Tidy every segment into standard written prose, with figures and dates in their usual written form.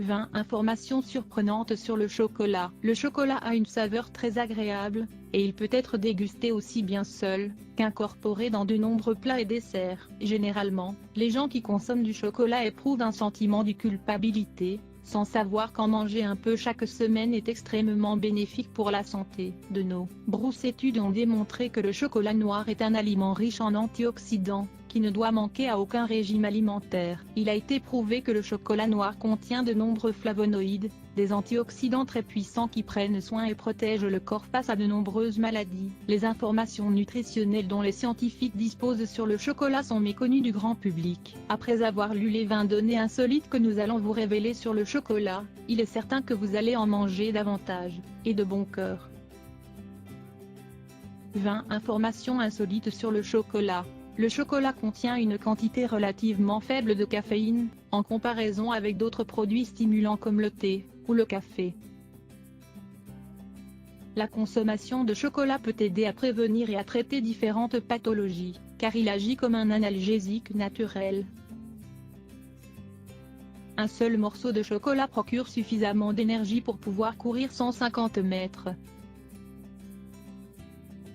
20 informations surprenantes sur le chocolat. Le chocolat a une saveur très agréable, et il peut être dégusté aussi bien seul, qu'incorporé dans de nombreux plats et desserts. Généralement, les gens qui consomment du chocolat éprouvent un sentiment de culpabilité, sans savoir qu'en manger un peu chaque semaine est extrêmement bénéfique pour la santé. De nombreuses études ont démontré que le chocolat noir est un aliment riche en antioxydants, qui ne doit manquer à aucun régime alimentaire. Il a été prouvé que le chocolat noir contient de nombreux flavonoïdes, des antioxydants très puissants qui prennent soin et protègent le corps face à de nombreuses maladies. Les informations nutritionnelles dont les scientifiques disposent sur le chocolat sont méconnues du grand public. Après avoir lu les 20 données insolites que nous allons vous révéler sur le chocolat, il est certain que vous allez en manger davantage, et de bon cœur. 20 informations insolites sur le chocolat. Le chocolat contient une quantité relativement faible de caféine, en comparaison avec d'autres produits stimulants comme le thé, ou le café. La consommation de chocolat peut aider à prévenir et à traiter différentes pathologies, car il agit comme un analgésique naturel. Un seul morceau de chocolat procure suffisamment d'énergie pour pouvoir courir 150 mètres.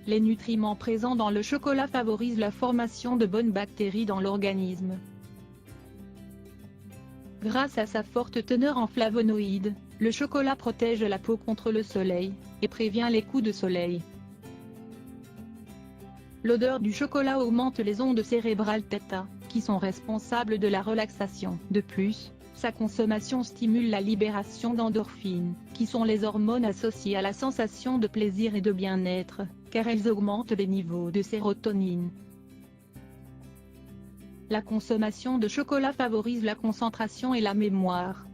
Les nutriments présents dans le chocolat favorisent la formation de bonnes bactéries dans l'organisme. Grâce à sa forte teneur en flavonoïdes, le chocolat protège la peau contre le soleil, et prévient les coups de soleil. L'odeur du chocolat augmente les ondes cérébrales θ, qui sont responsables de la relaxation. De plus, sa consommation stimule la libération d'endorphines, qui sont les hormones associées à la sensation de plaisir et de bien-être, car elles augmentent les niveaux de sérotonine. La consommation de chocolat favorise la concentration et la mémoire.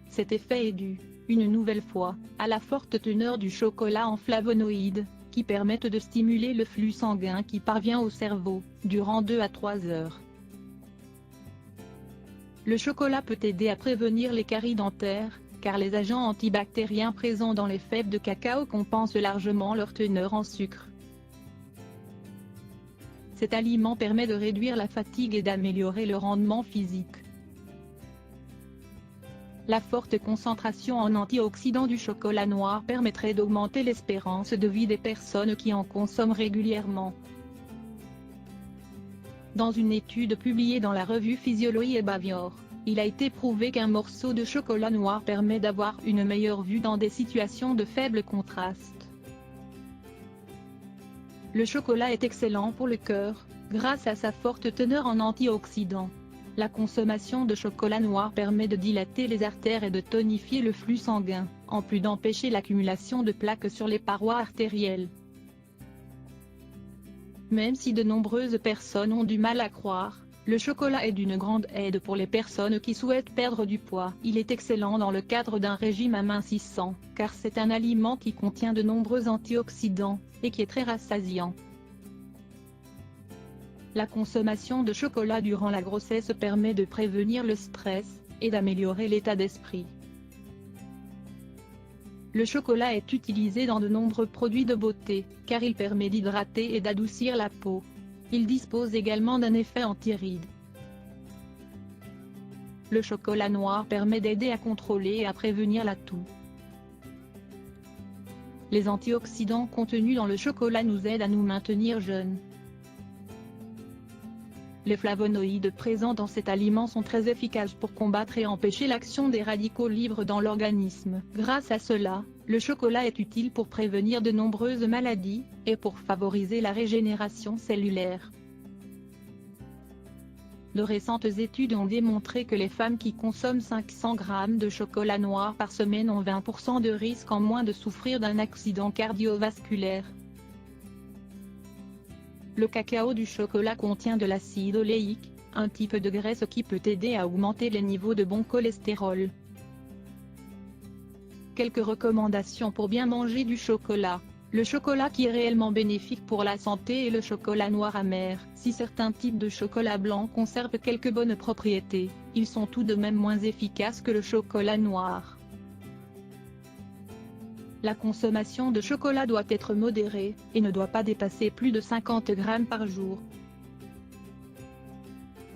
Cet effet est dû, une nouvelle fois, à la forte teneur du chocolat en flavonoïdes, qui permettent de stimuler le flux sanguin qui parvient au cerveau, durant 2 à 3 heures. Le chocolat peut aider à prévenir les caries dentaires, car les agents antibactériens présents dans les fèves de cacao compensent largement leur teneur en sucre. Cet aliment permet de réduire la fatigue et d'améliorer le rendement physique. La forte concentration en antioxydants du chocolat noir permettrait d'augmenter l'espérance de vie des personnes qui en consomment régulièrement. Dans une étude publiée dans la revue Physiologie et Behavior, il a été prouvé qu'un morceau de chocolat noir permet d'avoir une meilleure vue dans des situations de faible contraste. Le chocolat est excellent pour le cœur, grâce à sa forte teneur en antioxydants. La consommation de chocolat noir permet de dilater les artères et de tonifier le flux sanguin, en plus d'empêcher l'accumulation de plaques sur les parois artérielles. Même si de nombreuses personnes ont du mal à croire, le chocolat est d'une grande aide pour les personnes qui souhaitent perdre du poids. Il est excellent dans le cadre d'un régime amincissant, car c'est un aliment qui contient de nombreux antioxydants, et qui est très rassasiant. La consommation de chocolat durant la grossesse permet de prévenir le stress, et d'améliorer l'état d'esprit. Le chocolat est utilisé dans de nombreux produits de beauté, car il permet d'hydrater et d'adoucir la peau. Il dispose également d'un effet anti-rides. Le chocolat noir permet d'aider à contrôler et à prévenir la toux. Les antioxydants contenus dans le chocolat nous aident à nous maintenir jeunes. Les flavonoïdes présents dans cet aliment sont très efficaces pour combattre et empêcher l'action des radicaux libres dans l'organisme. Grâce à cela, le chocolat est utile pour prévenir de nombreuses maladies, et pour favoriser la régénération cellulaire. De récentes études ont démontré que les femmes qui consomment 500 g de chocolat noir par semaine ont 20% de risque en moins de souffrir d'un accident cardiovasculaire. Le cacao du chocolat contient de l'acide oléique, un type de graisse qui peut aider à augmenter les niveaux de bon cholestérol. Quelques recommandations pour bien manger du chocolat. Le chocolat qui est réellement bénéfique pour la santé est le chocolat noir amer. Si certains types de chocolat blanc conservent quelques bonnes propriétés, ils sont tout de même moins efficaces que le chocolat noir. La consommation de chocolat doit être modérée, et ne doit pas dépasser plus de 50 g par jour.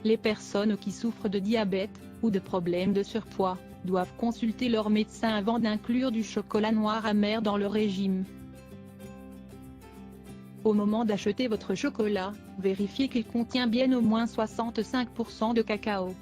Les personnes qui souffrent de diabète, ou de problèmes de surpoids, doivent consulter leur médecin avant d'inclure du chocolat noir amer dans le régime. Au moment d'acheter votre chocolat, vérifiez qu'il contient bien au moins 65% de cacao.